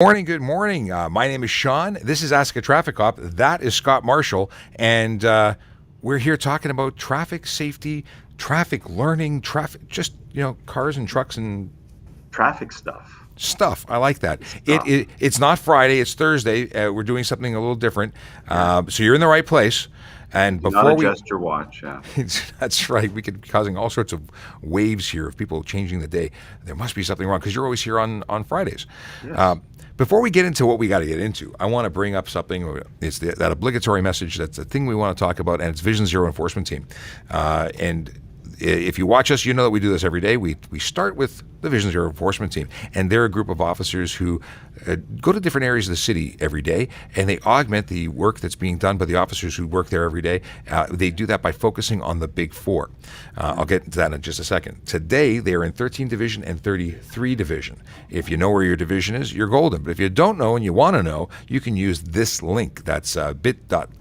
Morning, good morning. My name is Sean. This is Ask a Traffic Cop. That is Scott Marshall. And we're here talking about traffic safety, traffic learning, cars and trucks and Traffic stuff. stuff. I like that. Stuff. It's not Friday, it's Thursday. We're doing something a little different. Yeah. So you're in the right place. And Do not before we, adjust your watch. Yeah. that's right, we could be causing all sorts of waves here of people changing the day. There must be something wrong because you're always here on Fridays. Yes. Before we get into what we got to get into, I want to bring up something. It's that obligatory message. That's the thing we want to talk about, and it's Vision Zero Enforcement Team. And if you watch us, you know that we do this every day. We start with the Vision Zero Enforcement Team, and they're a group of officers who go to different areas of the city every day, and they augment the work that's being done by the officers who work there every day. They do that by focusing on the big four. I'll get into that in just a second. Today, they are in 13 Division and 33 Division. If you know where your division is, you're golden. But if you don't know and you want to know, you can use this link. That's bit.ly/div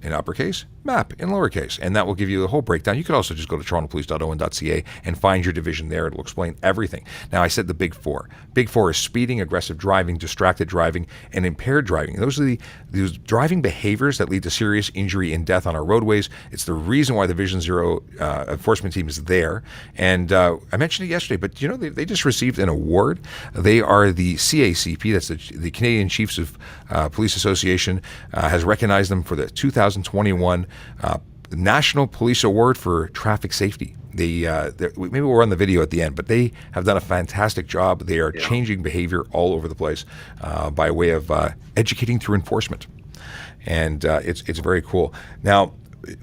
in uppercase, map in lowercase, and that will give you the whole breakdown. You could also just go to torontopolice.on.ca and find your division there. It'll explain everything. Now, I said the big four. Big four is speeding, aggressive driving, distracted driving, and impaired driving. Those are those driving behaviors that lead to serious injury and death on our roadways. It's the reason why the Vision Zero enforcement team is there. And I mentioned it yesterday, but you know, they just received an award. They are the CACP, that's the Canadian Chiefs of Police Association, has recognized them for the 2021 National Police Award for Traffic Safety. Maybe we'll run the video at the end, but they have done a fantastic job. They are changing behavior all over the place by way of educating through enforcement, and it's very cool. Now,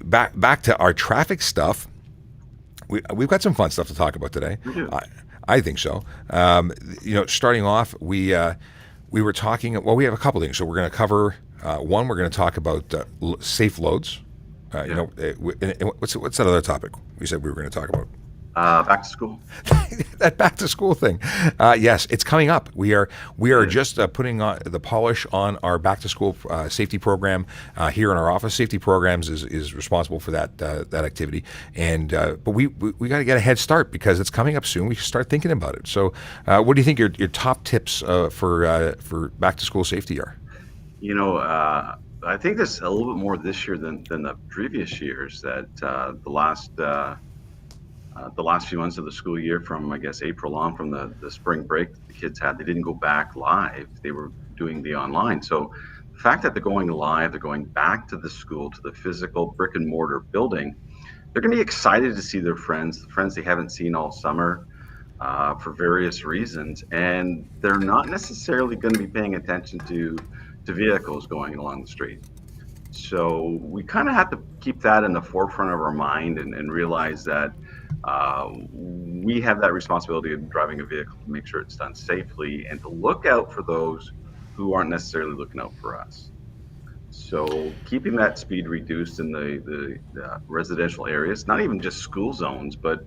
back to our traffic stuff. We've got some fun stuff to talk about today. I think so. Starting off, we were talking. Well, we have a couple things. So we're going to cover one. We're going to talk about safe loads. What's that other topic we said we were going to talk about? Back to school. That back to school thing. Yes, it's coming up. We are just putting the polish on our back to school safety program here in our office. Safety programs is responsible for that activity, and but we got to get a head start because it's coming up soon. We should start thinking about it. So, what do you think your top tips for back to school safety are? I think there's a little bit more this year than the previous years. That the last few months of the school year, from I guess April on, from the spring break that the kids had, they didn't go back live. They were doing the online. So the fact that they're going live, they're going back to the school, to the physical brick and mortar building, they're going to be excited to see their friends, the friends they haven't seen all summer for various reasons, and they're not necessarily going to be paying attention to vehicles going along the street. So we kind of have to keep that in the forefront of our mind and realize that we have that responsibility of driving a vehicle to make sure it's done safely and to look out for those who aren't necessarily looking out for us. So keeping that speed reduced in the residential areas, not even just school zones, but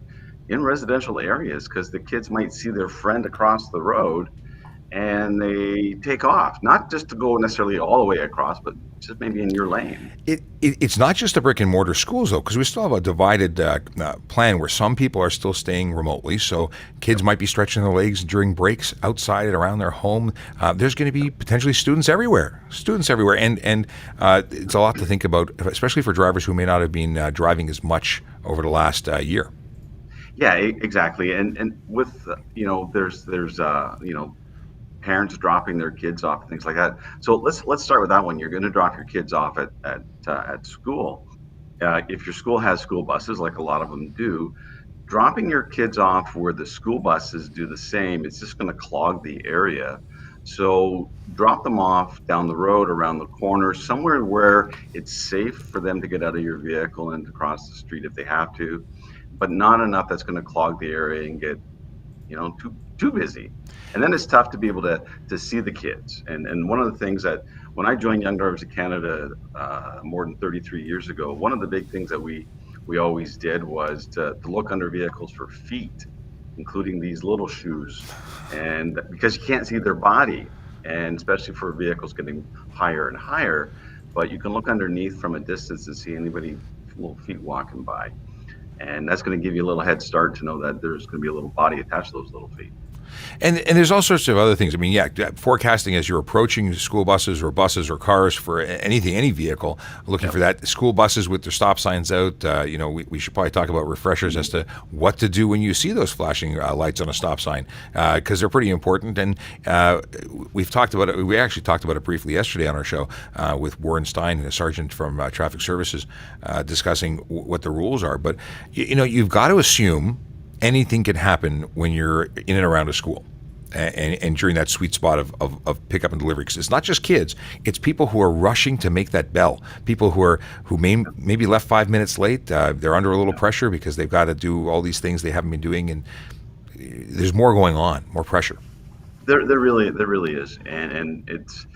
in residential areas, because the kids might see their friend across the road and they take off, not just to go necessarily all the way across, but just maybe in your lane. It's not just the brick and mortar schools, though, because we still have a divided plan where some people are still staying remotely. So kids might be stretching their legs during breaks outside and around their home. There's going to be potentially students everywhere, and it's a lot to think about, especially for drivers who may not have been driving as much over the last year. Yeah, exactly. And with there's parents dropping their kids off and things like that. So let's start with that one. You're going to drop your kids off at school. If your school has school buses, like a lot of them do, dropping your kids off where the school buses do the same, it's just going to clog the area. So drop them off down the road, around the corner, somewhere where it's safe for them to get out of your vehicle and to cross the street if they have to, but not enough that's going to clog the area and get too busy. And then it's tough to be able to see the kids. And one of the things that when I joined Young Drivers of Canada more than 33 years ago, one of the big things that we always did was to look under vehicles for feet, including these little shoes, and because you can't see their body, and especially for vehicles getting higher and higher, but you can look underneath from a distance and see anybody little feet walking by. And that's going to give you a little head start to know that there's going to be a little body attached to those little feet. And there's all sorts of other things. I mean, yeah, forecasting as you're approaching school buses or cars for anything, any vehicle, looking for that. School buses with their stop signs out. We should probably talk about refreshers as to what to do when you see those flashing lights on a stop sign, because they're pretty important. And we've talked about it. We actually talked about it briefly yesterday on our show with Warren Stein, a sergeant from Traffic Services, discussing what the rules are. But you've got to assume anything can happen when you're in and around a school and during that sweet spot of pickup and delivery. Because it's not just kids, it's people who are rushing to make that bell, people who maybe left 5 minutes late. They're under a little pressure because they've got to do all these things they haven't been doing, and there's more going on, more pressure. There really is, and it's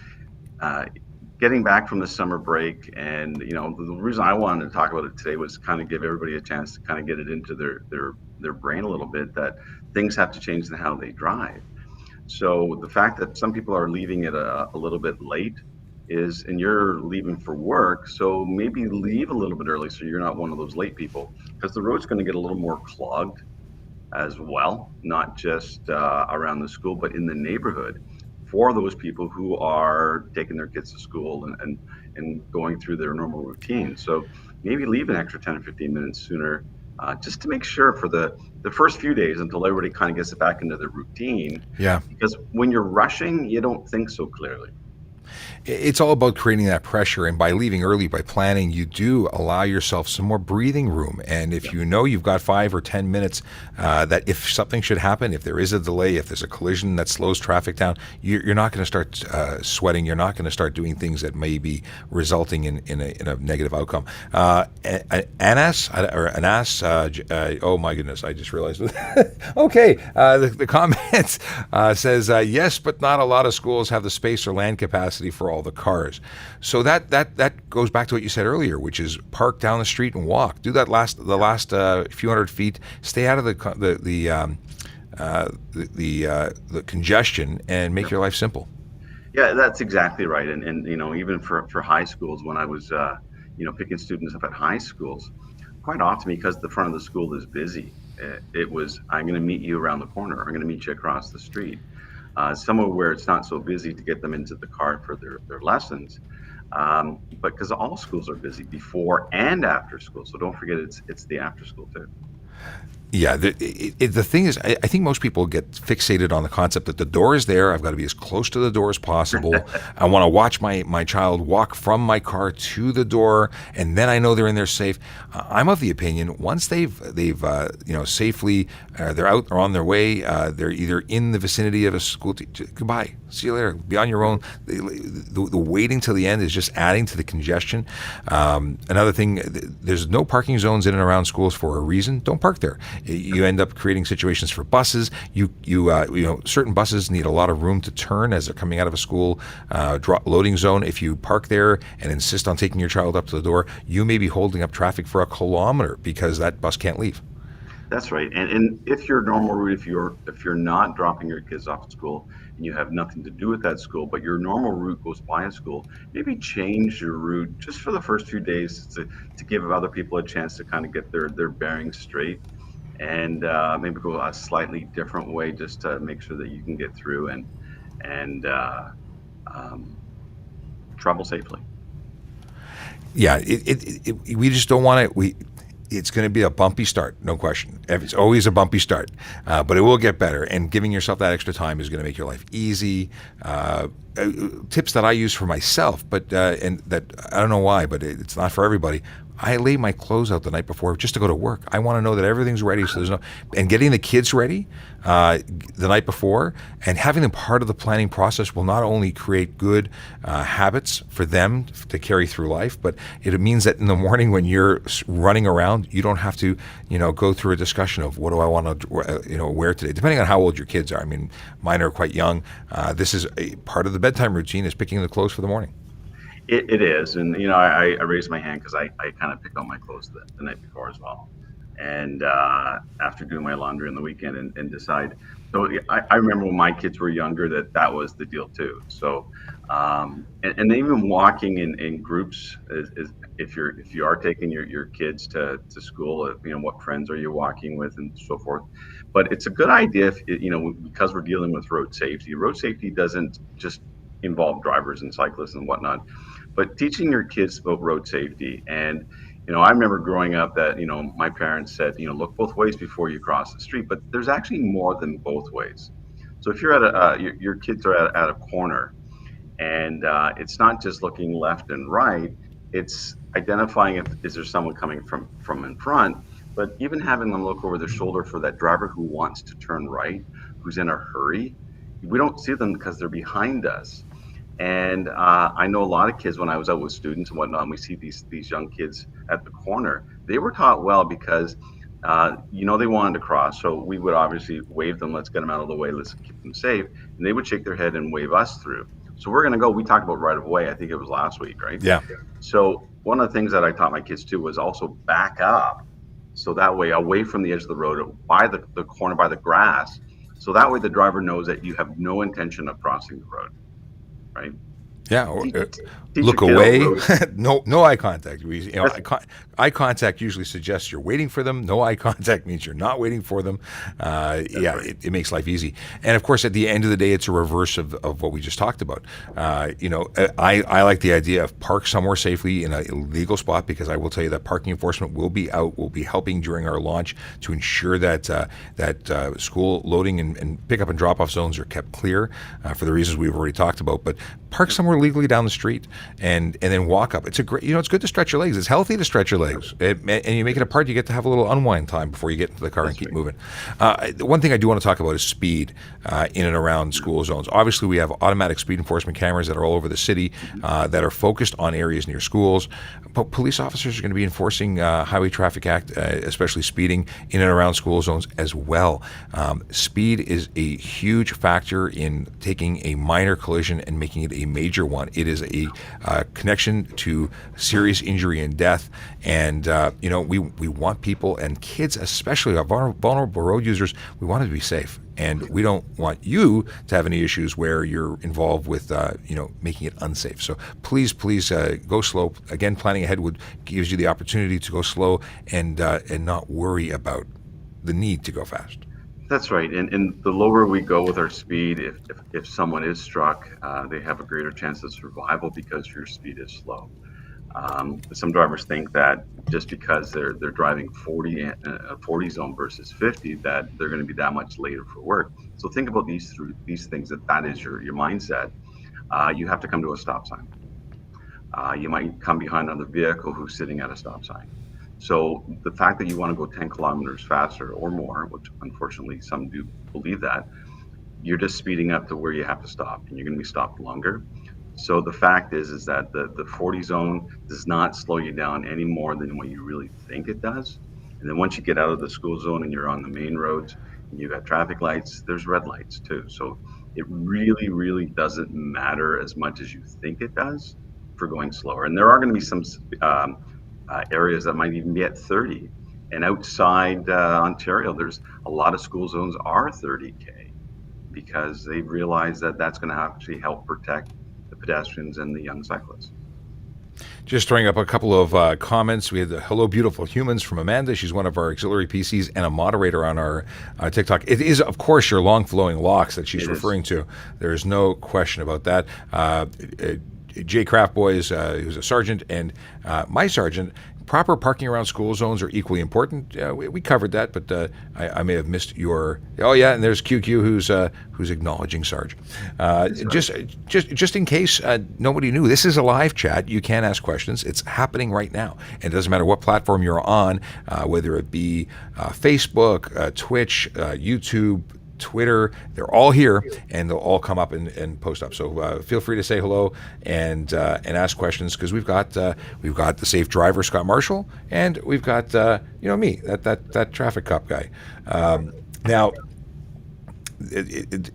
getting back from the summer break. And the reason I wanted to talk about it today was kind of give everybody a chance to kind of get it into their brain a little bit, that things have to change in how they drive. So the fact that some people are leaving it a little bit late and you're leaving for work, so maybe leave a little bit early so you're not one of those late people, because the road's going to get a little more clogged as well, not just around the school, but in the neighborhood, for those people who are taking their kids to school and going through their normal routine. So maybe leave an extra 10 or 15 minutes sooner, just to make sure for the first few days until everybody kind of gets back into their routine. Yeah. Because when you're rushing, you don't think so clearly. It's all about creating that pressure, and by leaving early, by planning, you do allow yourself some more breathing room. And if you know you've got 5 or 10 minutes, that if something should happen, if there is a delay, if there's a collision that slows traffic down, you're not going to start sweating. You're not going to start doing things that may be resulting in a negative outcome. Anas, oh my goodness, I just realized. Okay, the comment says, yes, but not a lot of schools have the space or land capacity for all the cars. So that goes back to what you said earlier, which is park down the street and walk. Do that last few hundred feet. Stay out of the congestion and make your life simple. Yeah, that's exactly right. And even for high schools, when I was picking students up at high schools, quite often, because the front of the school is busy, it was, I'm going to meet you around the corner. I'm going to meet you across the street. Somewhere where it's not so busy to get them into the car for their lessons. But because all schools are busy before and after school. So don't forget it's the after school too. Yeah, the thing is, I think most people get fixated on the concept that the door is there. I've got to be as close to the door as possible. I want to watch my child walk from my car to the door, and then I know they're in there safe. I'm of the opinion once they've safely, they're out or on their way, they're either in the vicinity of a school. Goodbye, see you later. Be on your own. The waiting till the end is just adding to the congestion. Another thing, there's no parking zones in and around schools for a reason. Don't park there. You end up creating situations for buses. Certain buses need a lot of room to turn as they're coming out of a school loading zone. If you park there and insist on taking your child up to the door, you may be holding up traffic for a kilometer because that bus can't leave. That's right. And if your normal route, if you're not dropping your kids off at school and you have nothing to do with that school, but your normal route goes by a school, maybe change your route just for the first few days to give other people a chance to kind of get their bearings straight, and maybe go a slightly different way just to make sure that you can get through and travel safely. Yeah, we just don't want it. It's going to be a bumpy start, no question. It's always a bumpy start, but it will get better. And giving yourself that extra time is going to make your life easy. Tips that I use for myself, but and that I don't know why, but it's not for everybody. I lay my clothes out the night before just to go to work. I want to know that everything's ready, so and getting the kids ready the night before and having them part of the planning process will not only create good habits for them to carry through life, but it means that in the morning when you're running around, you don't have to, go through a discussion of what do I want to, wear today, depending on how old your kids are. I mean, mine are quite young. This is a part of the bedtime routine is picking the clothes for the morning. It is, and I raised my hand because I kind of pick out my clothes the night before as well, and after doing my laundry on the weekend and decide. So I remember when my kids were younger that was the deal too. So and even walking in groups is if you are taking your kids to school, what friends are you walking with and so forth. But it's a good idea if because we're dealing with road safety. Road safety doesn't just involve drivers and cyclists and whatnot, but teaching your kids about road safety. And I remember growing up that my parents said, look both ways before you cross the street. But there's actually more than both ways. So if you're at your kids are at a corner, and it's not just looking left and right, it's identifying if is there someone coming from in front, but even having them look over their shoulder for that driver who wants to turn right, who's in a hurry. We don't see them because they're behind us. And I know a lot of kids when I was out with students and whatnot, and we see these young kids at the corner. They were taught well because they wanted to cross, so we would obviously wave them. Let's get them out of the way. Let's keep them safe. And they would shake their head and wave us through. So we're going to go. We talked about right of way. I think it was last week, right? Yeah. So one of the things that I taught my kids too was also back up, so that way away from the edge of the road, by the corner, by the grass. So that way the driver knows that you have no intention of crossing the road, right? Yeah, or, Teach look your kid away. road. No eye contact. Eye contact usually suggests you're waiting for them. No eye contact means you're not waiting for them. Right. It makes life easy. And of course, at the end of the day, it's a reverse of what we just talked about. I like the idea of park somewhere safely in a legal spot, because I will tell you that parking enforcement will be out, will be helping during our launch to ensure that school loading and pickup and drop off zones are kept clear for the reasons we've already talked about. But park somewhere legally down the street and then walk up. It's a great, it's good to stretch your legs. It's healthy to stretch your legs. And you make it a part, you get to have a little unwind time before you get into the car and keep moving. The one thing I do want to talk about is speed in and around school zones. Obviously, we have automatic speed enforcement cameras that are all over the city that are focused on areas near schools. But police officers are going to be enforcing Highway Traffic Act, especially speeding in and around school zones as well. Speed is a huge factor in taking a minor collision and making it a major one. It is a connection to serious injury and death. And, we want people, and kids especially, our vulnerable road users, we want them to be safe. And we don't want you to have any issues where you're involved with, making it unsafe. So please go slow. Again, planning ahead gives you the opportunity to go slow and not worry about the need to go fast. That's right. And the lower we go with our speed, if someone is struck, they have a greater chance of survival because your speed is slow. Some drivers think that just because they're driving 40 zone versus 50, that they're going to be that much later for work. So think about these things, that is your mindset. You have to come to a stop sign. You might come behind another vehicle who's sitting at a stop sign. So the fact that you want to go 10 kilometers faster or more, which unfortunately some do believe that, you're just speeding up to where you have to stop, and you're going to be stopped longer. So the fact is that the 40 zone does not slow you down any more than what you really think it does. And then once you get out of the school zone and you're on the main roads and you got traffic lights, there's red lights too. So it really, really doesn't matter as much as you think it does for going slower. And there are going to be some areas that might even be at 30. And outside Ontario, there's a lot of school zones are 30K because they've realized that that's going to actually help protect the pedestrians and the young cyclists. Just throwing up a couple of comments. We had the Hello Beautiful Humans from Amanda. She's one of our auxiliary PCs and a moderator on our TikTok. It is, of course, your long flowing locks that she's referring to. There is no question about that. Jay Craftboy who's a sergeant, and my sergeant. Proper parking around school zones are equally important. We covered that, but I may have missed your. Oh yeah, and there's QQ who's acknowledging Sarge. Just in case nobody knew, this is a live chat. You can ask questions. It's happening right now, and it doesn't matter what platform you're on, whether it be Facebook, Twitch, YouTube, Twitter, they're all here, and they'll all come up and post up. So feel free to say hello and ask questions, because we've got the safe driver Scott Marshall, and we've got me, that traffic cop guy. Now,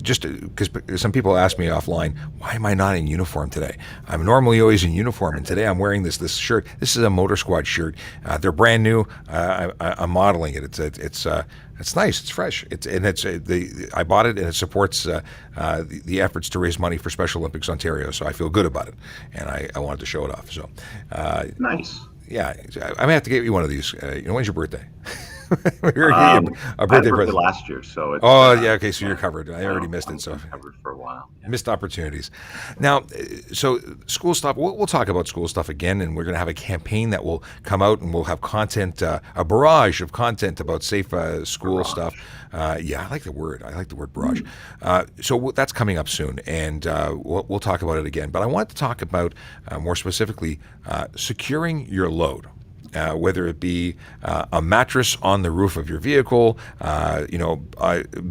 just because some people ask me offline, why am I not in uniform today? I'm normally always in uniform, and today I'm wearing this shirt. This is a Motor Squad shirt. They're brand new. I'm modeling it. It's nice. It's fresh. I bought it, and it supports the efforts to raise money for Special Olympics Ontario. So I feel good about it, and I wanted to show it off. So Nice. yeah, I may have to get you one of these. When's your birthday? I A had birthday a birthday present. last year, so it's. Oh yeah, okay. So you're covered. I already missed I'm it. So covered for a while. Yeah. missed opportunities. Now, so school stuff. We'll talk about school stuff again, and we're going to have a campaign that will come out, and we'll have content, a barrage of content about safe school Barrage. stuff. Yeah, I like the word. I like the word barrage. So that's coming up soon, and we'll talk about it again. But I want to talk about more specifically securing your load. Whether it be a mattress on the roof of your vehicle,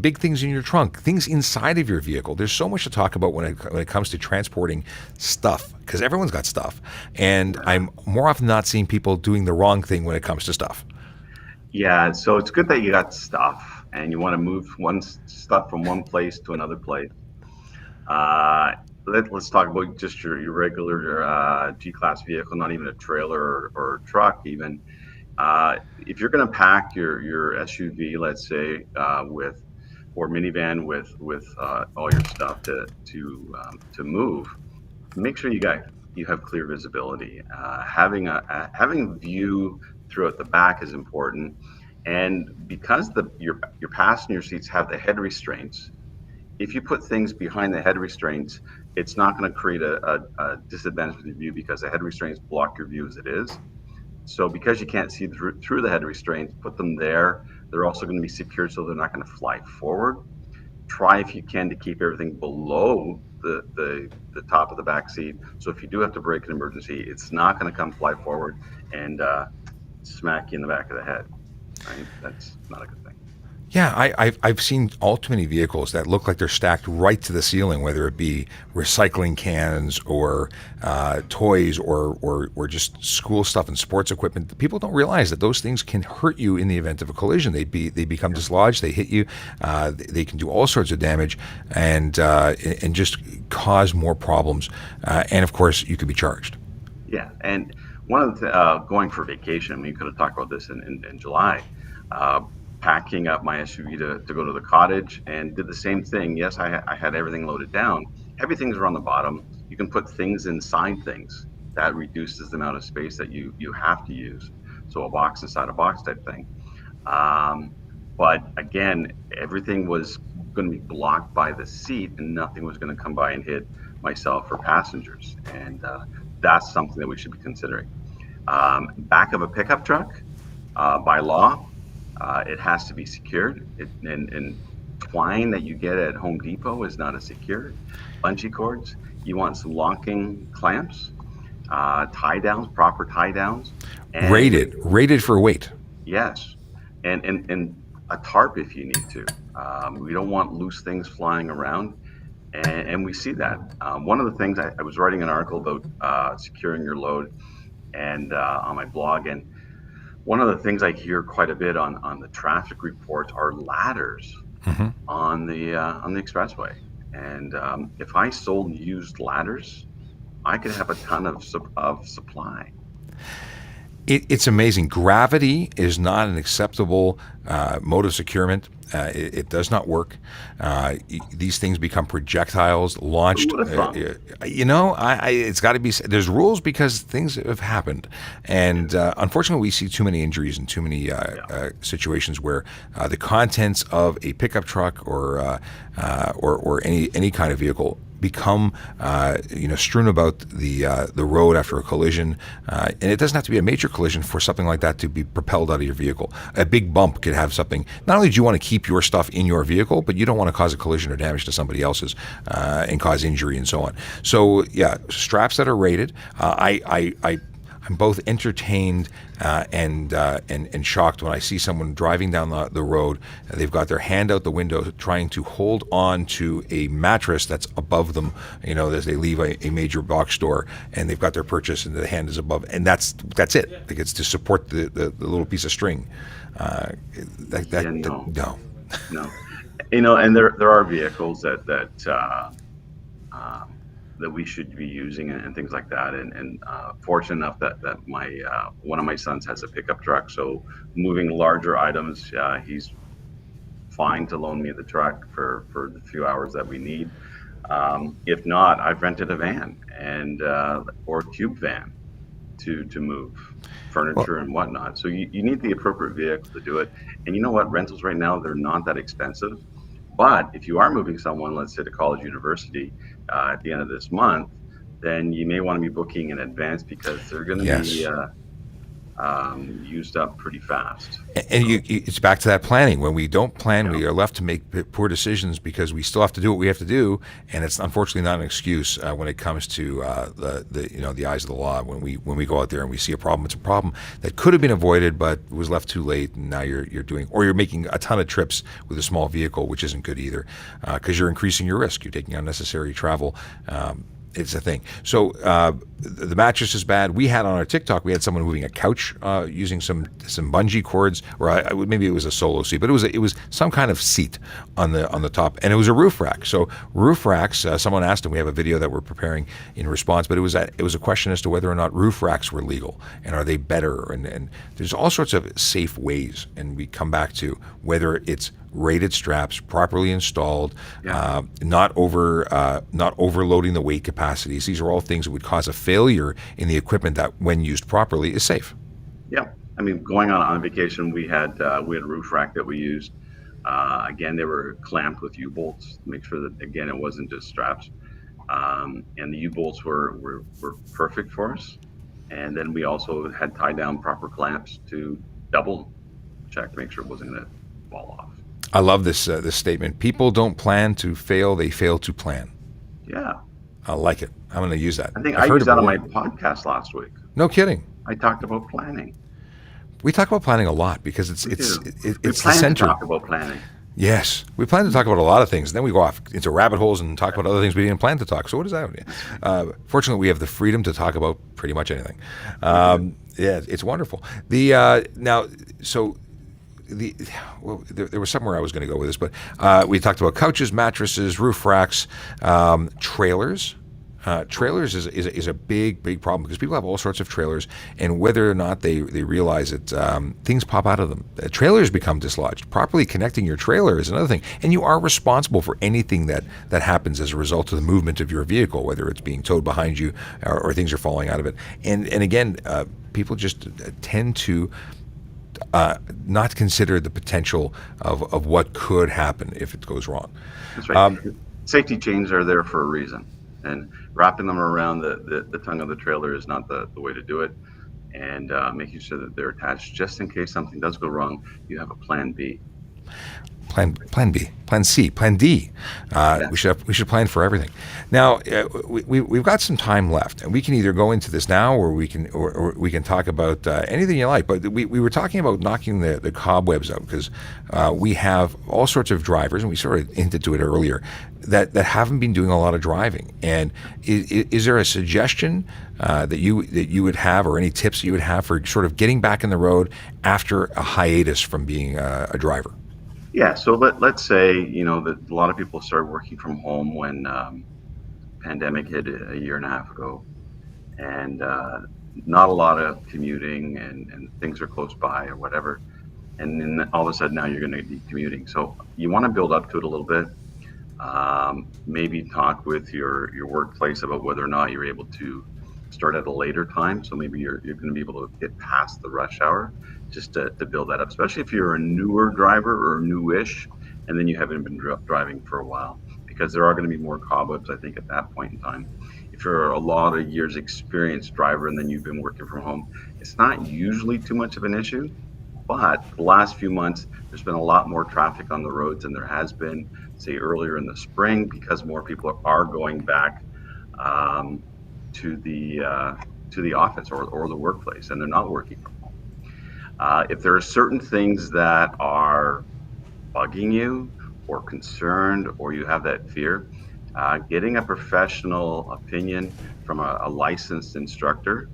big things in your trunk, things inside of your vehicle. There's so much to talk about when it comes to transporting stuff, because everyone's got stuff. And I'm more often not seeing people doing the wrong thing when it comes to stuff. Yeah, so it's good that you got stuff and you want to move stuff from one place to another place. Let's talk about just your regular G-class vehicle, not even a trailer or truck even. If you're going to pack your SUV, let's say, or minivan with all your stuff to move, make sure you have clear visibility. Having view throughout the back is important, and because your passenger seats have the head restraints, if you put things behind the head restraints, it's not going to create a disadvantage with your view, because the head restraints block your view as it is. So because you can't see through the head restraints, put them there. They're also going to be secured, so they're not going to fly forward. Try, if you can, to keep everything below the top of the back seat. So if you do have to brake an emergency, it's not going to come fly forward and smack you in the back of the head. Right? That's not a good thing. Yeah, I've seen all too many vehicles that look like they're stacked right to the ceiling, whether it be recycling cans or toys or just school stuff and sports equipment. People don't realize that those things can hurt you in the event of a collision. They become dislodged, they hit you, they can do all sorts of damage and just cause more problems. And of course, you could be charged. Yeah, and one of the going for vacation, we could have talked about this in July. Packing up my SUV to go to the cottage, and did the same thing. Yes, I had everything loaded down. Heavy things are on the bottom. You can put things inside things. That reduces the amount of space that you have to use. So a box inside a box type thing. But again, everything was going to be blocked by the seat, and nothing was going to come by and hit myself or passengers. And that's something that we should be considering. Back of a pickup truck, by law, it has to be secured. And twine that you get at Home Depot is not as secure. Bungee cords, you want some locking clamps, tie downs, proper tie downs. Rated for weight. Yes, and a tarp if you need to. We don't want loose things flying around, and we see that. One of the things I was writing an article about securing your load, and on my blog, and one of the things I hear quite a bit on the traffic reports are ladders on the expressway. And if I sold used ladders, I could have a ton of supply. It's amazing. Gravity is not an acceptable mode of securement. It does not work. These things become projectiles launched. It's got to be. There's rules because things have happened, and unfortunately, we see too many injuries and too many situations where the contents of a pickup truck or any kind of vehicle become strewn about the road after a collision, and it doesn't have to be a major collision for something like that to be propelled out of your vehicle. A big bump could have something. Not only do you want to keep your stuff in your vehicle, but you don't want to cause a collision or damage to somebody else's and cause injury and so on. So yeah, straps that are rated. I'm both entertained and shocked when I see someone driving down the road. They've got their hand out the window trying to hold on to a mattress that's above them, as they leave a major box store, and they've got their purchase and the hand is above, and that's it. Like, it's to support the little piece of string. No. And there are vehicles that we should be using and things like that. And fortunate enough that my one of my sons has a pickup truck, so moving larger items, he's fine to loan me the truck for the few hours that we need. If not, I've rented a van and or a cube van to move Well, furniture and whatnot. So you need the appropriate vehicle to do it. And you know what? Rentals right now, they're not that expensive. But if you are moving someone, let's say to college, university, at the end of this month, then you may want to be booking in advance because they're going to be yes. used up pretty fast. And So it's back to that planning. When we don't plan, yeah, we are left to make poor decisions because we still have to do what we have to do, and it's unfortunately not an excuse when it comes to the eyes of the law. When we go out there and we see a problem, it's a problem that could have been avoided, but was left too late, and now you're doing, or you're making a ton of trips with a small vehicle, which isn't good either, because you're increasing your risk. You're taking unnecessary travel. It's a thing. So the mattress is bad. We had on our TikTok, we had someone moving a couch using some bungee cords, or maybe it was a solo seat, but it was some kind of seat on the top, and it was a roof rack. So roof racks. Someone asked, and we have a video that we're preparing in response, but it was a question as to whether or not roof racks were legal, and are they better? And there's all sorts of safe ways, and we come back to whether it's rated straps, properly installed, yeah, not overloading the weight capacities. These are all things that would cause a failure in the equipment that, when used properly, is safe. yeah. I mean, going on vacation, we had a roof rack that we used. Again, they were clamped with U-bolts to make sure that, again, it wasn't just straps. And the U-bolts were perfect for us. And then we also had tied down proper clamps to double check to make sure it wasn't going to fall off. I love this statement. People don't plan to fail; they fail to plan. Yeah, I like it. I'm going to use that. I think I I've heard used it that on before. my podcast last week. No kidding. I talked about planning. We talk about planning a lot because it's We it's do. it, We it's the plan to center. talk about planning. Yes, we plan to talk about a lot of things, and then we go off into rabbit holes and talk about other things we didn't plan to talk. So what does that mean? Fortunately, we have the freedom to talk about pretty much anything. We do. Yeah, it's wonderful. Now, so there was somewhere I was going to go with this, but we talked about couches, mattresses, roof racks, trailers. Trailers is a big problem because people have all sorts of trailers, and whether or not they realize it, things pop out of them. Trailers become dislodged. Properly connecting your trailer is another thing, and you are responsible for anything that happens as a result of the movement of your vehicle, whether it's being towed behind you or things are falling out of it. And again, people just tend to not consider the potential of what could happen if it goes wrong. That's right. Safety chains are there for a reason, and wrapping them around the tongue of the trailer is not the way to do it. And making sure that they're attached just in case something does go wrong, you have a plan B. Plan B, Plan C, Plan D. Yeah. We should plan for everything. Now we've got some time left, and we can either go into this now, or we can talk about anything you like. But we were talking about knocking the cobwebs out because we have all sorts of drivers, and we sort of hinted to it earlier, that haven't been doing a lot of driving. And is there a suggestion that you would have, or any tips you would have for sort of getting back in the road after a hiatus from being a driver? Yeah. So let's say that a lot of people started working from home when pandemic hit a year and a half ago, and not a lot of commuting, and things are close by or whatever. And then all of a sudden now you're going to be commuting. So you want to build up to it a little bit. Maybe talk with your workplace about whether or not you're able to start at a later time. So maybe you're going to be able to get past the rush hour, just to build that up, especially if you're a newer driver or newish, and then you haven't been driving for a while, because there are going to be more cobwebs, I think, at that point in time. If you're a lot of years experienced driver and then you've been working from home, it's not usually too much of an issue. But the last few months, there's been a lot more traffic on the roads than there has been, say, earlier in the spring, because more people are going back to the office or the workplace, and they're not working from home. If there are certain things that are bugging you or concerned, or you have that fear, getting a professional opinion from a licensed instructor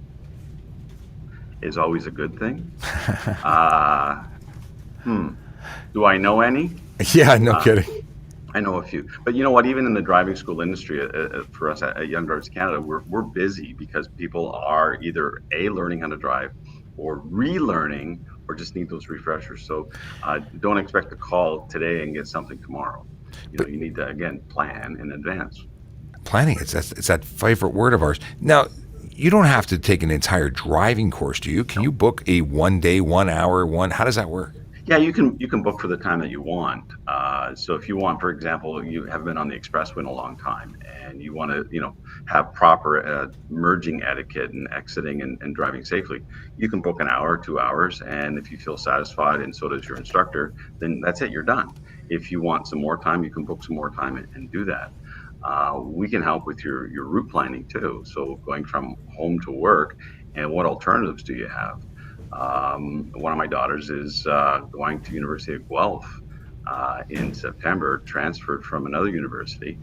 is always a good thing. Do I know any? Yeah, no Uh, kidding. I know a few, but you know what? Even in the driving school industry, for us at Young Drivers Canada, we're busy because people are either a learning how to drive, or relearning, or just need those refreshers. So don't expect to call today and get something tomorrow. You know, But you need to again plan in advance. planning, it's that favorite word of ours. Now, you don't have to take an entire driving course, do you? Can you book a 1 day, 1 hour, one? How does that work? Yeah, you can book for the time that you want. So if you want, for example, you have been on the expressway in a long time, and you want to, have proper merging etiquette and exiting and driving safely, you can book an hour, 2 hours, and if you feel satisfied, and so does your instructor, then that's it. You're done. If you want some more time, you can book some more time and do that. We can help with your route planning too. So going from home to work, and what alternatives do you have? One of my daughters is going to University of Guelph in September, transferred from another university,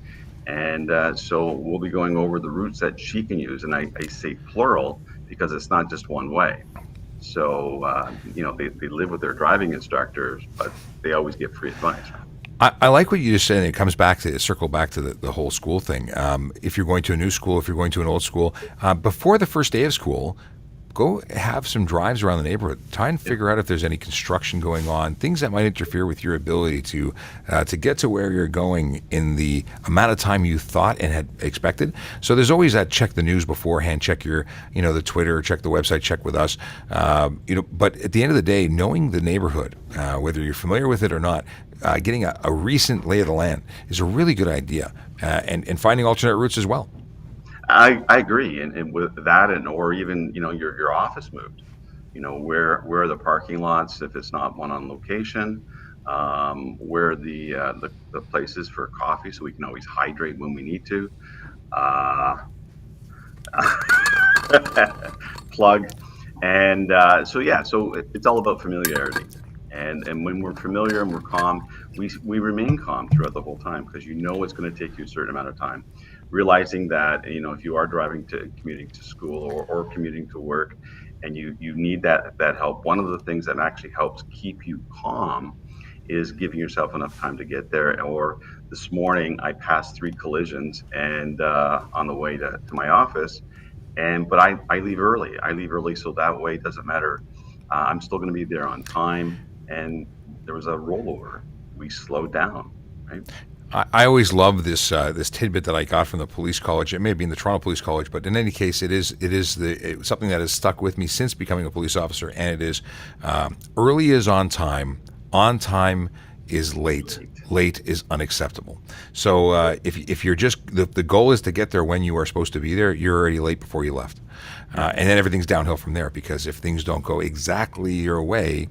and so we'll be going over the routes that she can use. And I say plural because it's not just one way. So they live with their driving instructors, but they always get free advice. I like what you just said. And it comes back to circle back to the whole school thing. If you're going to a new school, if you're going to an old school, before the first day of school, go have some drives around the neighborhood. Try and figure out if there's any construction going on, things that might interfere with your ability to get to where you're going in the amount of time you thought and had expected. So there's always that check the news beforehand, check your the Twitter, check the website, check with us. But at the end of the day, knowing the neighborhood, whether you're familiar with it or not, getting a recent lay of the land is a really good idea, and finding alternate routes as well. I agree, and with that, and or even your office moved. Where are the parking lots if it's not one on location? Where are the places for coffee so we can always hydrate when we need to? Uh, Plug. And so yeah, so it's all about familiarity. And when we're familiar and we're calm, we remain calm throughout the whole time because it's going to take you a certain amount of time. Realizing that if you are driving to commuting to school, or commuting to work, and you need that help, one of the things that actually helps keep you calm is giving yourself enough time to get there. Or this morning I passed 3 collisions and on the way to my office, but I leave early. I leave early so that way it doesn't matter. I'm still going to be there on time. And there was a rollover. We slowed down, right? I always love this tidbit that I got from the police college. It may have been the Toronto Police College, but in any case, it's something that has stuck with me since becoming a police officer, and it is early is on time. On time is late. Late is unacceptable. So if you're just the goal is to get there when you are supposed to be there, you're already late before you left, and then everything's downhill from there. Because if things don't go exactly your way,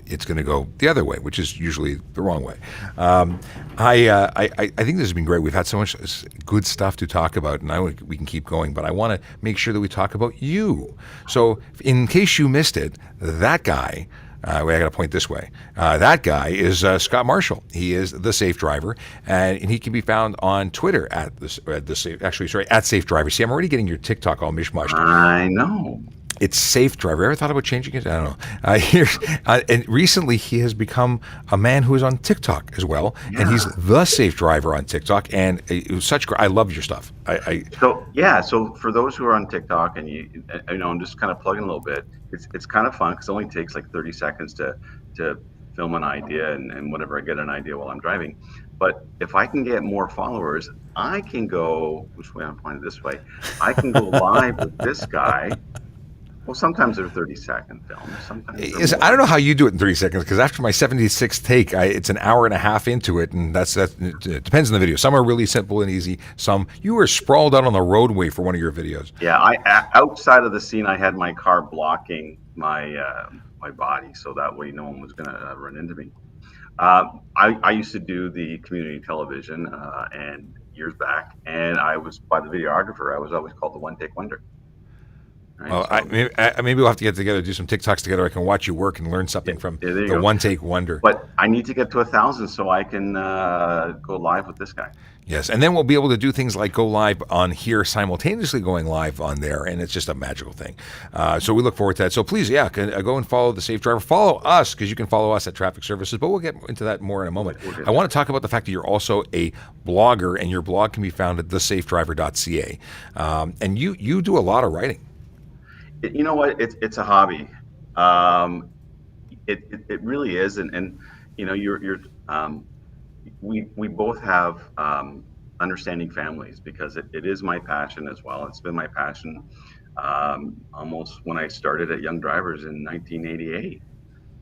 it's going to go the other way, which is usually the wrong way. I think this has been great. We've had so much good stuff to talk about, and we can keep going, but I want to make sure that we talk about you. So in case you missed it, that guy, I got to point this way. That guy is Scott Marshall. He is the Safe Driver, and he can be found on Twitter at at Safe Driver. See, I'm already getting your TikTok all mishmashed. I know. It's Safe Driver. Ever thought about changing it? I don't know. And recently, he has become a man who is on TikTok as well, and he's the Safe Driver on TikTok. And it was I love your stuff. So for those who are on TikTok, and I'm just kind of plugging a little bit. It's kind of fun because it only takes like 30 seconds to film an idea, and whenever I get an idea while I'm driving. But if I can get more followers, I can go. Which way I'm pointed this way? I can go live with this guy. Well, sometimes they're 30-second films. Sometimes I don't know how you do it in 30 seconds, because after my 76th take, it's an hour and a half into it, and it depends on the video. Some are really simple and easy. Some you were sprawled out on the roadway for one of your videos. Yeah, outside of the scene, I had my car blocking my body, so that way no one was going to run into me. I used to do the community television and years back, and I was by the videographer. I was always called the one take wonder. right? Well, So maybe we'll have to get together, do some TikToks together. I can watch you work and learn something from yeah, there you the go. one take wonder. But I need to get to 1,000 so I can go live with this guy. Yes, and then we'll be able to do things like go live on here simultaneously going live on there, and it's just a magical thing. So we look forward to that. So please, yeah, go and follow the Safe Driver. Follow us because you can follow us at Traffic Services, but we'll get into that more in a moment. I want to talk about the fact that you're also a blogger, and your blog can be found at thesafedriver.ca. And you do a lot of writing. You know what? It's a hobby. Um, it really is, and you know, you're we both have understanding families because it is my passion as well. It's been my passion almost when I started at Young Drivers in 1988,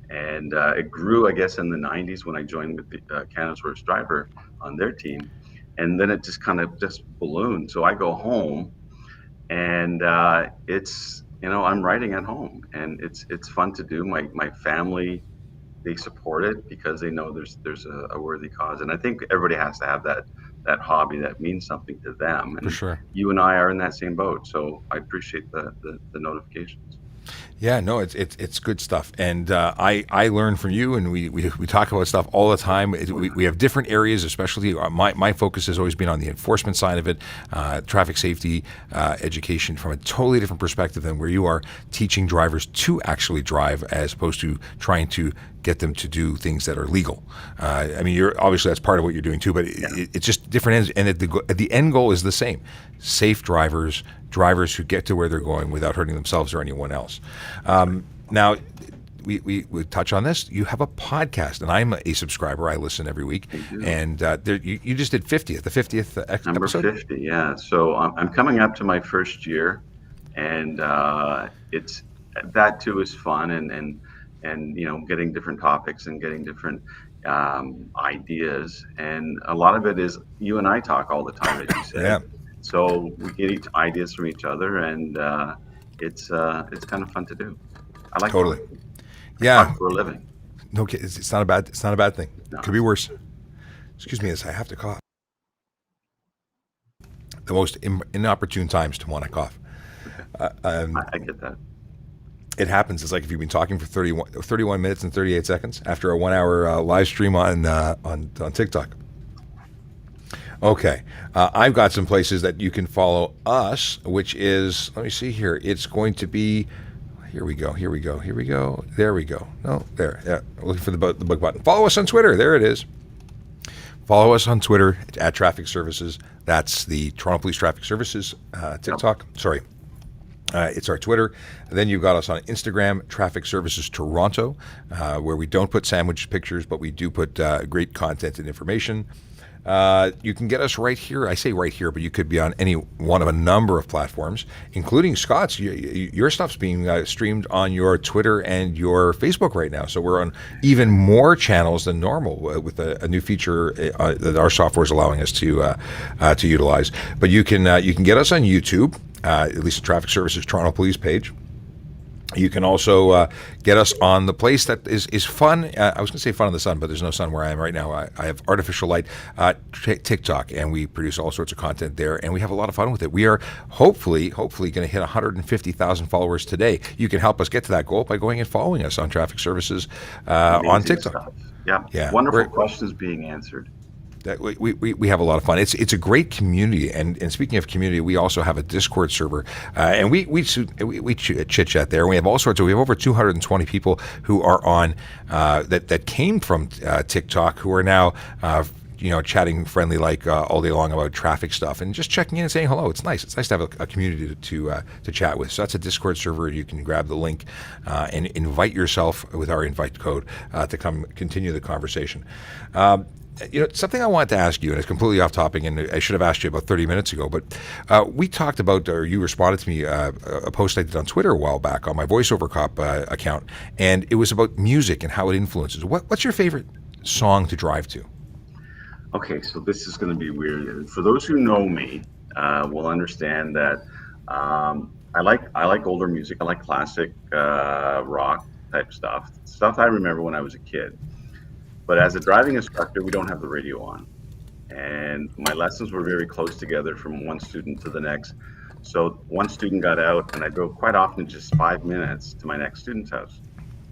and it grew, I guess, in the 90s when I joined with the Canada's Worst Driver on their team, and then it just kind of just ballooned. So I go home, and it's, you know, I'm writing at home, and it's fun to do. My family, they support it because they know there's a worthy cause, and I think everybody has to have that hobby that means something to them. For And sure. you and I are in that same boat, so I appreciate the notifications. Yeah, no, it's good stuff, and I learn from you, and we talk about stuff all the time. We have different areas, especially my focus has always been on the enforcement side of it, traffic safety, education from a totally different perspective than where you are teaching drivers to actually drive, as opposed to trying to get them to do things that are legal. I mean, you're obviously that's part of what you're doing too, but it's just different ends, and the end goal is the same: safe drivers who get to where they're going without hurting themselves or anyone else. Now, we touch on this. You have a podcast, and I'm a subscriber. I listen every week, and you just did 50th, the 50th Number episode. 50, yeah. So I'm coming up to my first year, and it's that too is fun, and you know, getting different topics and getting different ideas, and a lot of it is you and I talk all the time, as you said. Yeah, So we get ideas from each other, and it's kind of fun to do. I like totally. talking. I Yeah, talk for a living. no, it's not a bad. It's not a bad thing. No, Could be worse. Excuse me, as I have to cough. The most inopportune times to want to cough. I get that. It happens. It's like if you've been talking for 31 minutes and 38 seconds after a 1 hour live stream on TikTok. Okay, I've got some places that you can follow us, which is, let me see here. It's going to be, here we go. There we go. No, there. Yeah, looking for the book button. Follow us on Twitter. There it is. Follow us on Twitter at Traffic Services. That's the Toronto Police Traffic Services TikTok. Sorry. It's our Twitter. And then you've got us on Instagram, Traffic Services Toronto, where we don't put sandwich pictures, but we do put great content and information. You can get us right here. I say right here, but you could be on any one of a number of platforms, including Scott's. Your stuff's being streamed on your Twitter and your Facebook right now. So we're on even more channels than normal with a new feature that our software is allowing us to utilize. But you can get us on YouTube, at least the Traffic Services Toronto Police page. You can also get us on the place that is fun. I was going to say fun in the sun, but there's no sun where I am right now. I have artificial light, TikTok, and we produce all sorts of content there, and we have a lot of fun with it. We are hopefully going to hit 150,000 followers today. You can help us get to that goal by going and following us on Traffic Services on TikTok. Stuff. Yeah, Wonderful questions being answered. That we have a lot of fun. It's a great community, and speaking of community, we also have a Discord server, and we chit chat there. We have all sorts of. We have over 220 people who are on that came from TikTok, who are now chatting friendly like all day long about traffic stuff and just checking in and saying hello. It's nice. It's nice to have a community to chat with. So that's a Discord server. You can grab the link and invite yourself with our invite code to come continue the conversation. Something I wanted to ask you, and it's completely off topic, and I should have asked you about 30 minutes ago, but we talked about, or you responded to me, a post I did on Twitter a while back on my VoiceOver Cop account, and it was about music and how it influences. What's your favorite song to drive to? Okay, so this is going to be weird. For those who know me, will understand that I like older music. I like classic rock type stuff I remember when I was a kid. But as a driving instructor, we don't have the radio on. And my lessons were very close together from one student to the next. So one student got out, and I drove quite often just 5 minutes to my next student's house.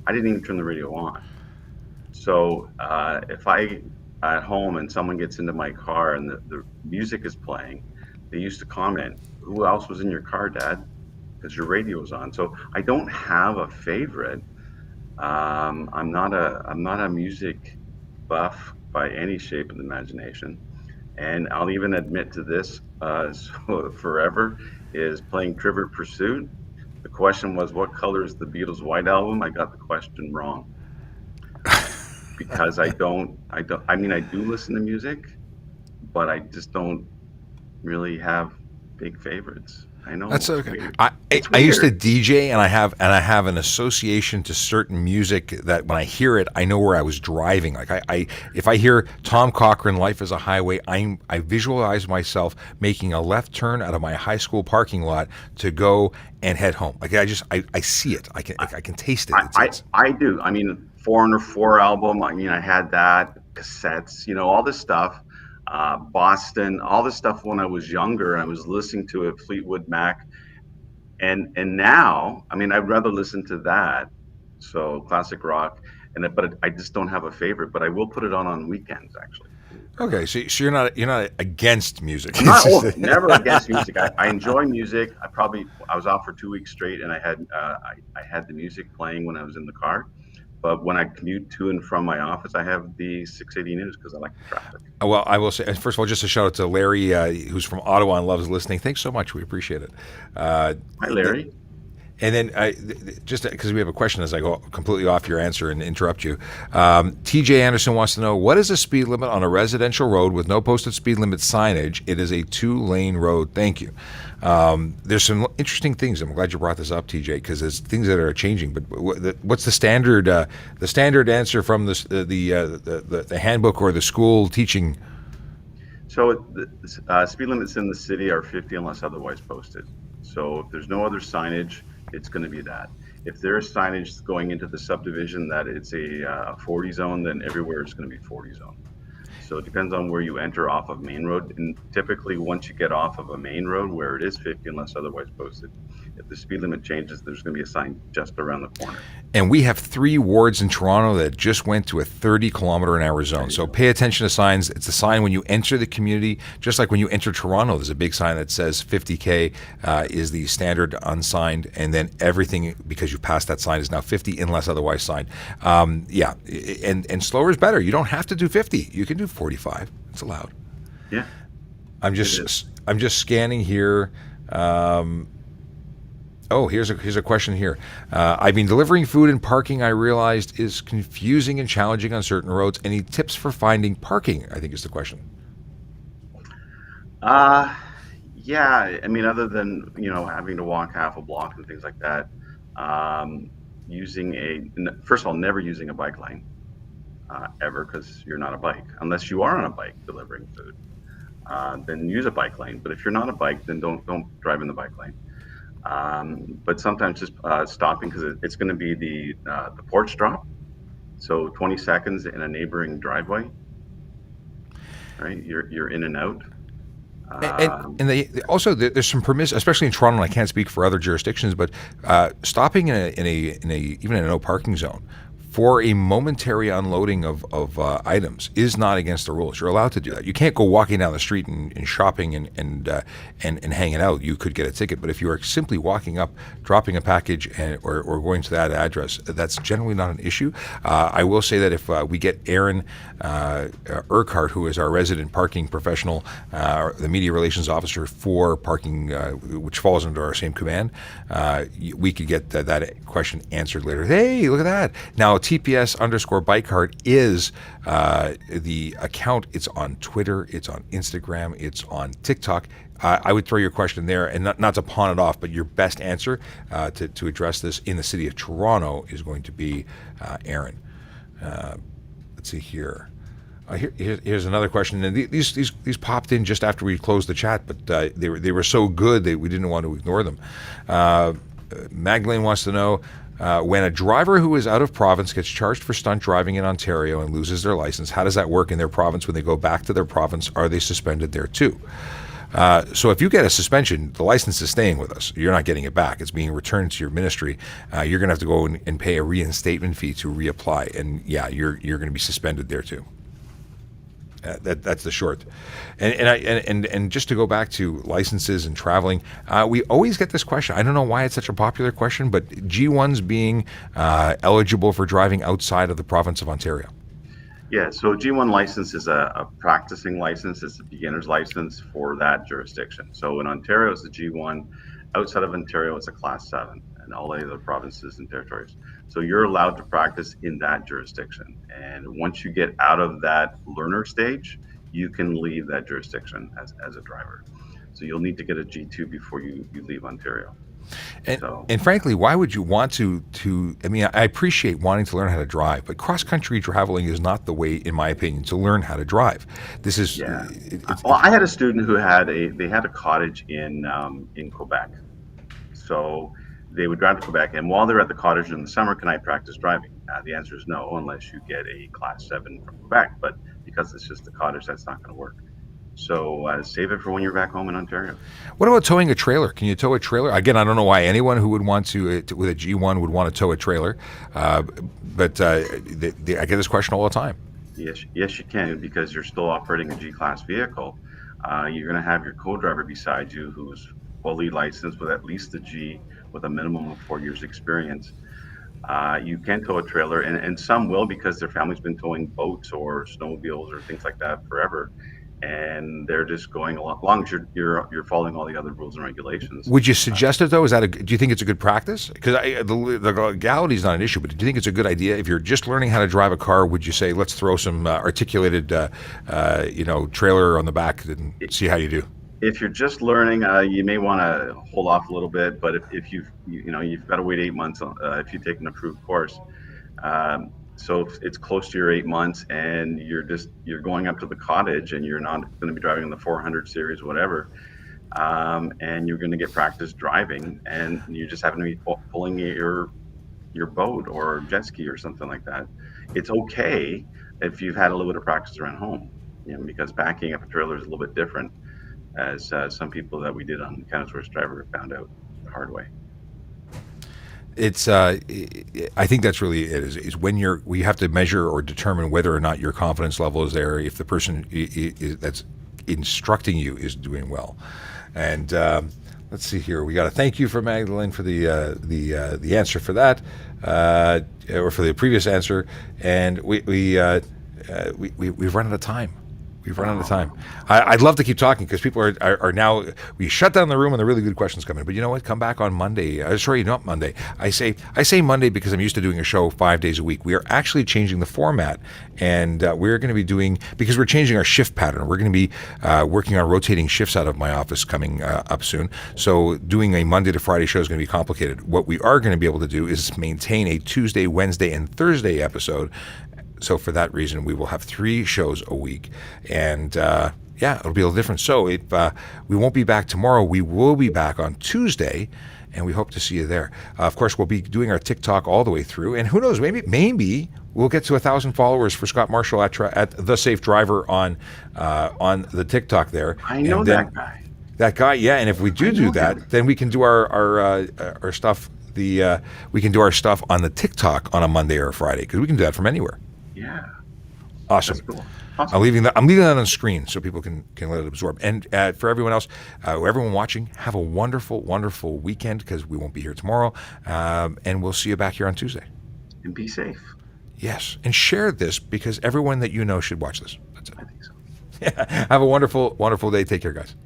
I didn't even turn the radio on. So if I at home and someone gets into my car and the music is playing, they used to comment, "Who else was in your car, Dad?" Because your radio was on. So I don't have a favorite. I'm not a music buff by any shape of the imagination. And I'll even admit to this, so forever is playing Trivial Pursuit. The question was, what color is the Beatles' White Album? I got the question wrong because I mean, I do listen to music, but I just don't really have big favorites. I know That's it's okay. weird. I It's I used to weird. DJ, and I have an association to certain music that when I hear it, I know where I was driving. Like I if I hear Tom Cochrane, "Life is a Highway," I visualize myself making a left turn out of my high school parking lot to go and head home. Like I see it. I can taste it. I do. I mean, Foreigner 4 album. I mean, I had that, cassettes, all this stuff. Boston, all this stuff when I was younger. I was listening to it, Fleetwood Mac, and now, I mean, I'd rather listen to that. So classic rock, but I just don't have a favorite. But I will put it on weekends, actually. Believe it or not. Okay, so you're not against music. I'm not never against music. I enjoy music. I was out for 2 weeks straight, and I had the music playing when I was in the car. But when I commute to and from my office, I have the 680 news because I like the traffic. Well, I will say, first of all, just a shout out to Larry, who's from Ottawa and loves listening. Thanks so much. We appreciate it. Hi, Larry. And then, just because we have a question as I go completely off your answer and interrupt you, TJ Anderson wants to know, what is the speed limit on a residential road with no posted speed limit signage? It is a 2-lane road. Thank you. There's some interesting things. I'm glad you brought this up, TJ, because there's things that are changing. But what's the standard answer from the handbook or the school teaching? So the speed limits in the city are 50 unless otherwise posted. So if there's no other signage, it's going to be that. If there is signage going into the subdivision that it's a 40 zone, then everywhere it's going to be 40 zone. So it depends on where you enter off of main road. And typically once you get off of a main road where it is 50 unless otherwise posted, if the speed limit changes, there's going to be a sign just around the corner. And we have 3 wards in Toronto that just went to a 30-kilometer-an-hour zone. So pay attention to signs. It's a sign when you enter the community, just like when you enter Toronto, there's a big sign that says 50K is the standard unsigned, and then everything, because you passed that sign, is now 50 unless otherwise signed. Yeah, and slower is better. You don't have to do 50. You can do 45. It's allowed. Yeah. I'm just scanning here. Oh, here's a question here. I've been delivering food and parking, I realized, is confusing and challenging on certain roads. Any tips for finding parking, I think is the question. Yeah. I mean, other than, having to walk half a block and things like that, first of all, never using a bike lane ever, because you're not a bike. Unless you are on a bike delivering food, then use a bike lane. But if you're not a bike, then don't drive in the bike lane. But sometimes just stopping, because it's going to be the porch drop. So 20 seconds in a neighboring driveway, right? You're in and out. And they also, there's some permission, especially in Toronto, and I can't speak for other jurisdictions, but stopping in a even in a no parking zone for a momentary unloading of items is not against the rules. You're allowed to do that. You can't go walking down the street and shopping and hanging out. You could get a ticket. But if you are simply walking up, dropping a package, or going to that address, that's generally not an issue. I will say that if we get Aaron Urquhart, who is our resident parking professional, the media relations officer for parking, which falls under our same command, we could get that question answered later. Hey, look at that. Now, TPS_bikecart is the account. It's on Twitter, it's on Instagram, it's on TikTok. I would throw your question there, and not to pawn it off, but your best answer to address this in the city of Toronto is going to be Aaron. Let's see here. Here's another question, and these popped in just after we closed the chat, but they were so good that we didn't want to ignore them. Magdalene wants to know, when a driver who is out of province gets charged for stunt driving in Ontario and loses their license, how does that work in their province when they go back to their province? Are they suspended there too? So if you get a suspension, the license is staying with us. You're not getting it back. It's being returned to your ministry. You're going to have to go and pay a reinstatement fee to reapply. And yeah, you're going to be suspended there too. That's the short. And just to go back to licenses and traveling, we always get this question. I don't know why it's such a popular question, but G1s being eligible for driving outside of the province of Ontario. Yeah, so G1 license is a practicing license. It's a beginner's license for that jurisdiction. So in Ontario, it's a G1. Outside of Ontario, it's a Class 7, and all the other provinces and territories. So you're allowed to practice in that jurisdiction. And once you get out of that learner stage, you can leave that jurisdiction as a driver. So you'll need to get a G2 before you leave Ontario. And frankly, why would you want to? I mean, I appreciate wanting to learn how to drive, but cross-country traveling is not the way, in my opinion, to learn how to drive. This is well, I had a student who had a cottage in Quebec, so they would drive to Quebec, and while they're at the cottage in the summer, can I practice driving? The answer is no, unless you get a Class 7 from Quebec. But because it's just a cottage, that's not going to work. So save it for when you're back home in Ontario. What about towing a trailer? Can you tow a trailer? Again, I don't know why anyone who would want to with a G1 would want to tow a trailer, but I get this question all the time. Yes, you can, because you're still operating a G-Class vehicle. You're going to have your co-driver beside you who's fully licensed with at least a G with a minimum of 4 years experience. You can tow a trailer, and some will because their family's been towing boats or snowmobiles or things like that forever. And they're just going along, as long as you're following all the other rules and regulations. Would you suggest it though? Do you think it's a good practice? Because the legality is not an issue, but do you think it's a good idea if you're just learning how to drive a car? Would you say let's throw some articulated, trailer on the back and see how you do? If you're just learning, you may want to hold off a little bit. But if you've got to wait 8 months if you take an approved course. So if it's close to your 8 months and you're going up to the cottage and you're not going to be driving the 400 series, whatever, and you're going to get practice driving, and you just happen to be pulling your boat or jet ski or something like that, it's okay if you've had a little bit of practice around home, because backing up a trailer is a little bit different, as some people that we did on Canada's Worst Driver found out the hard way. It's I think that's really it, is when you have to measure or determine whether or not your confidence level is there, if the person that's instructing you is doing well. And let's see here, we got a thank you for Magdalene for the answer for that, or for the previous answer, and we've run out of time. We've run out of time. I'd love to keep talking because people are now, we shut down the room and the really good questions come in. But you know what? Come back on Monday. Sorry, not Monday. I say Monday because I'm used to doing a show 5 days a week. We are actually changing the format, and we're going to be doing, because we're changing our shift pattern. We're going to be working on rotating shifts out of my office coming up soon. So doing a Monday to Friday show is going to be complicated. What we are going to be able to do is maintain a Tuesday, Wednesday, and Thursday episode. So for that reason, we will have 3 shows a week, and it'll be a little different. So if we won't be back tomorrow, we will be back on Tuesday, and we hope to see you there. Of course, we'll be doing our TikTok all the way through, and who knows, maybe we'll get to 1,000 followers for Scott Marshall at The Safe Driver on the TikTok there. I know that guy. That guy, yeah. And if we do that, then we can do our stuff. We can do our stuff on the TikTok on a Monday or a Friday, because we can do that from anywhere. Yeah. Awesome. That's cool. Awesome. I'm leaving that on screen so people can let it absorb. And for everyone else, everyone watching, have a wonderful, wonderful weekend, because we won't be here tomorrow. And we'll see you back here on Tuesday. And be safe. Yes. And share this, because everyone that you know should watch this. That's it. I think so. Yeah. Have a wonderful, wonderful day. Take care, guys.